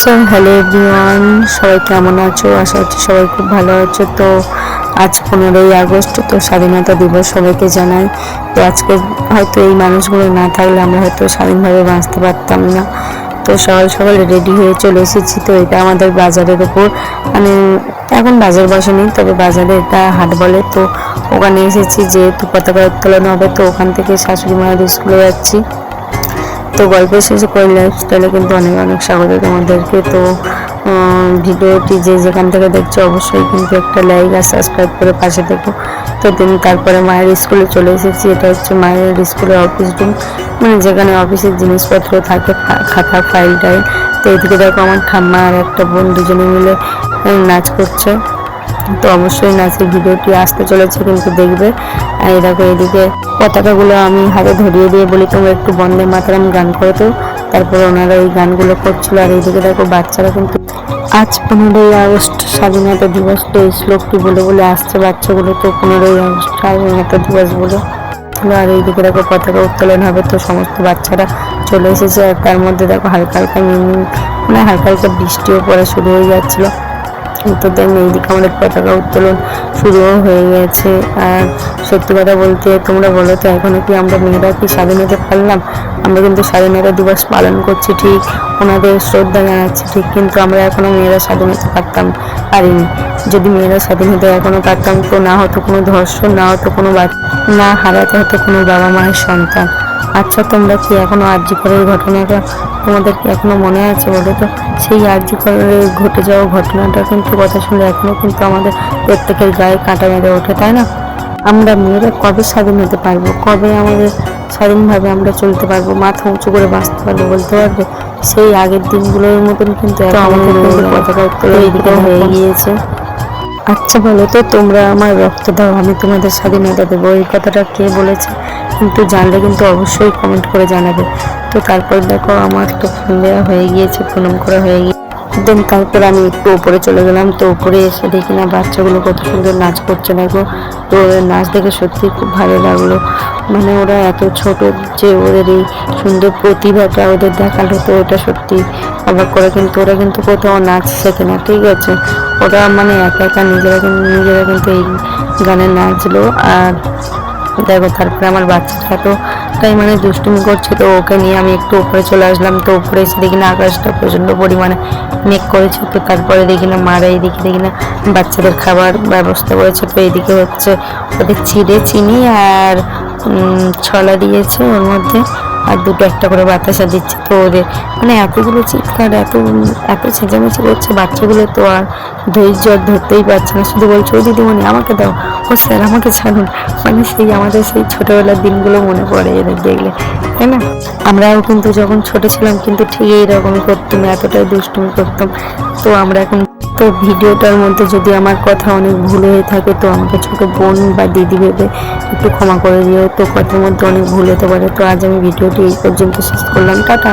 So hello everyone, সবাই কেমন আছো? আশা করছি সবাই খুব ভালো আছো। তো আজ 15ই আগস্ট, তো স্বাধীনতা দিবস সবাইকে জানাই। তো আজকে হয়তো এই মানুষগুলো না থাকলে আমরা হয়তো স্বাধীনভাবে বাঁচতে পারতাম না। তো সকাল সকাল রেডি হয়ে চলে এসেছি। তো এটা আমাদের বাজারের ওপর, মানে এখন বাজার বসেনি, তবে বাজারে এটা হাট বলে। তো ওখানে এসেছি, যেহেতু পতাকা উত্তোলন হবে, তো ওখান থেকে শাশুড়ি মায়ের স্কুলে যাচ্ছি। তো গল্প শেষে করে লাইফস্টাইলে কিন্তু অনেক অনেক স্বাগত তোমাদেরকে। তো ভিডিওটি যে যেখান থেকে দেখছো অবশ্যই কিন্তু একটা লাইক আর সাবস্ক্রাইব করে পাশে দেখো। তো তারপরে মায়ের স্কুলে চলে এসেছি। এটা হচ্ছে মায়ের স্কুলের অফিস রুম, মানে যেখানে অফিসের জিনিসপত্র থাকে, খাতা ফাইল টাইল। তো এদিকে দেখো আমার ঠাম্মা আর একটা বোন দুজনে মিলে নাচ করছে। তো অবশ্যই নাচের ভিডিওটি আসতে চলেছে, কিন্তু দেখবে। আর এই দেখো এদিকে পতাকাগুলো আমি হাতে ধরিয়ে দিয়ে বলি তোমরা একটু বন্দে মাতরম গান করে তো, তারপরে ওনারা এই গানগুলো করছিল। আর এইদিকে দেখো বাচ্চারা কিন্তু আজ 15ই আগস্ট স্বাধীনতা দিবস, তো এই শ্লোকটি বলে বলে আসছে বাচ্চাগুলো। তো 15ই আগস্ট স্বাধীনতা দিবস বলে। আর এইদিকে দেখো পতাকা উত্তোলন হবে, তো সমস্ত বাচ্চারা চলে এসেছে। আর তার মধ্যে দেখো হালকা হালকা মানে হালকা হালকা বৃষ্টিও পড়া শুরু হয়ে যাচ্ছিলো। তো দেখুন এইদিকে আমাদের পতাকা উত্তোলন শুরুও হয়ে গেছে। আর সত্যি কথা বলতে তোমরা বলো তো, এখনো কি আমরা মেয়েরা কি স্বাধীন হতে পারলাম? আমরা কিন্তু স্বাধীনতা দিবস পালন করছি ঠিক, ওনাদের শ্রদ্ধা জানাচ্ছি ঠিক, কিন্তু আমরা এখনো মেয়েরা স্বাধীন হতে পারিনি। যদি মেয়েরা স্বাধীন হতে এখনো পারতাম, তো না হতো কোনো ধর্ষণ, না হতো কোনো না হারাতে হতো কোনো বাবা মায়ের সন্তান। আচ্ছা, তোমরা কি এখনো আরজি করের ঘটনাটা তোমাদের কি এখনো মনে আছে বলো তো? সেই আরজি করে ঘটে যাওয়া ঘটনাটা কিন্তু কথা শুনলে এখনো কিন্তু আমাদের প্রত্যেকের গায়ে কাঁটা বেঁধে ওঠে, তাই না? আমরা মেয়েরা কবে স্বাধীন হতে পারবো? কবে আমাদের স্বাধীনভাবে আমরা চলতে পারবো, মাথা উঁচু করে বাঁচতে পারবো বলতে পারবে? সেই আগের দিনগুলোর মতন কিন্তু আমাদের কিন্তু পতাকা উত্তোলন হয়ে গিয়েছে। আচ্ছা বলো তো, তোমরা আমার রক্ত দাও, আমি তোমাদের স্বাধীনতা দেবো, এই কথাটা কে বলেছে? কিন্তু জানলে কিন্তু অবশ্যই কমেন্ট করে জানাবে। তো তারপর দেখো আমার তো ফোন দেওয়া হয়ে গিয়েছে, প্রণাম করা হয়ে গিয়েছে। দেন তারপর আমি একটু উপরে চলে গেলাম। তো উপরে এসে দেখি না বাচ্চাগুলো কত সুন্দর নাচ করছে দেখো। তো ওদের নাচ দেখে সত্যি খুব ভালো লাগলো। মানে ওরা এত ছোট, যে ওদের এই সুন্দর প্রতিভাটা ওদের দেখালো, তো ওটা সত্যি অবাক করে। কিন্তু ওরা কিন্তু কোথাও নাচ শেখে না, ঠিক আছে? ওরা মানে একা একা নিজেরা কিন্তু এই গানে নাচলো। আর দেখো তারপরে আমার বাচ্চাটা তো তাই মানে দুষ্টুমি করছে, তো ওকে নিয়ে আমি একটু উপরে চলে আসলাম। তো উপরে এসে দেখি না আকাশটা প্রচণ্ড পরিমাণে মেঘ করেছে। তো তারপরে দেখি না মারা এইদিকে দেখি না বাচ্চাদের খাবার ব্যবস্থা করেছে। তো এইদিকে হচ্ছে ওদের চিনি আর ছলা দিয়েছে ওর মধ্যে, আর দুটো একটা করে বাতাসা দিচ্ছে। তো ওদের মানে এতগুলো চিৎকার, এত চেঁচামেচি করছে বাচ্চাগুলো, তো আর ধরতেই পারছে না। শুধু বলছে, ও দিদিমণি আমাকে দাও, ও স্যার আমাকে ছাড়ুন। মানে সেই আমাদের সেই ছোটোবেলার দিনগুলো মনে পড়ে এদের দেখলে, তাই না? আমরাও কিন্তু যখন ছোট ছিলাম কিন্তু ঠিক এইরকমই করতাম, এতটাই দুষ্টুমি করতাম। তো আমরা এখন তো ভিডিওটার মধ্যে যদি আমার কথা অনেক ভুল হয়ে থাকে, তো আমাকে ছোট বোন বা দিদি ভেবে একটু ক্ষমা করে দিও। তো কথার মধ্যে অনেক ভুল হতে পারে। তো আজ আমি ভিডিওটি এই পর্যন্ত শেষ করলাম, টাটা।